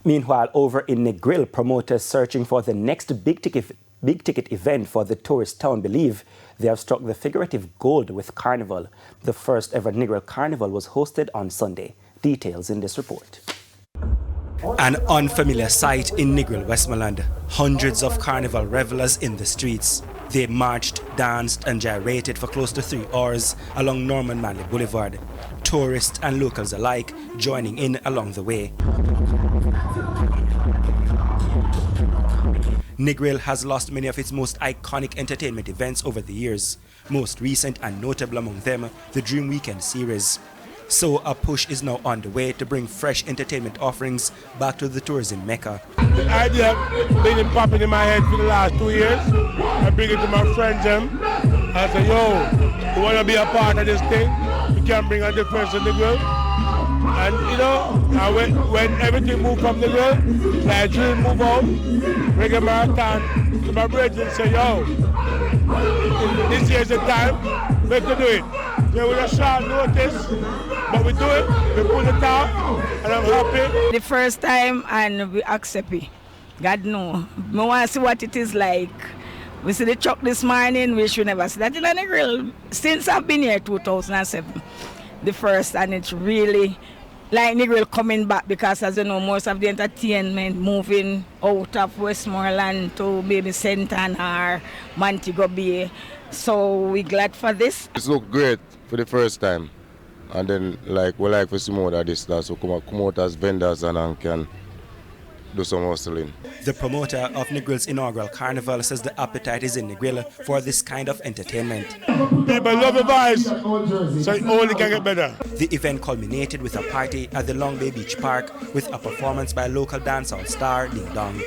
Meanwhile, over in Negril, promoters searching for the next big ticket event for the tourist town believe they have struck the figurative gold with Carnival. The first ever Negril Carnival was hosted on Sunday. Details in this report. An unfamiliar sight in Negril, Westmoreland. Hundreds of Carnival revelers in the streets. They marched, danced and gyrated for close to 3 hours along Norman Manley Boulevard. Tourists and locals alike joining in along the way. Negril has lost many of its most iconic entertainment events over the years. Most recent and notable among them, the Dream Weekend series. So a push is now underway to bring fresh entertainment offerings back to the tourism mecca. The idea been popping in my head for the last 2 years. I bring it to my friends them. I say, yo, you want to be a part of this thing? We can bring a difference in Negril. And you know, when everything moved from Negril, like Dream move out, reggae marathon, to my brethren say, yo, this year's the time, we can do it. Yeah, with a short notice, but we do it, we pull it out, and I'm happy. The first time, and we accept it. God know. I want to see what it is like. We see the truck this morning, we should never see that in a Negril. Since I've been here, 2007, the first, and it's really like Negril coming back because, as you know, most of the entertainment moving out of Westmoreland to maybe Senton or Montego Bay. So we're glad for this. It looks great for the first time. And then we like to see more of this stuff, so come out as vendors and can do some hustling. The promoter of Negril's inaugural carnival says the appetite is in Negril for this kind of entertainment. People love the vibes, so it only can get better. The event culminated with a party at the Long Bay Beach Park with a performance by local dancehall star Ding Dong.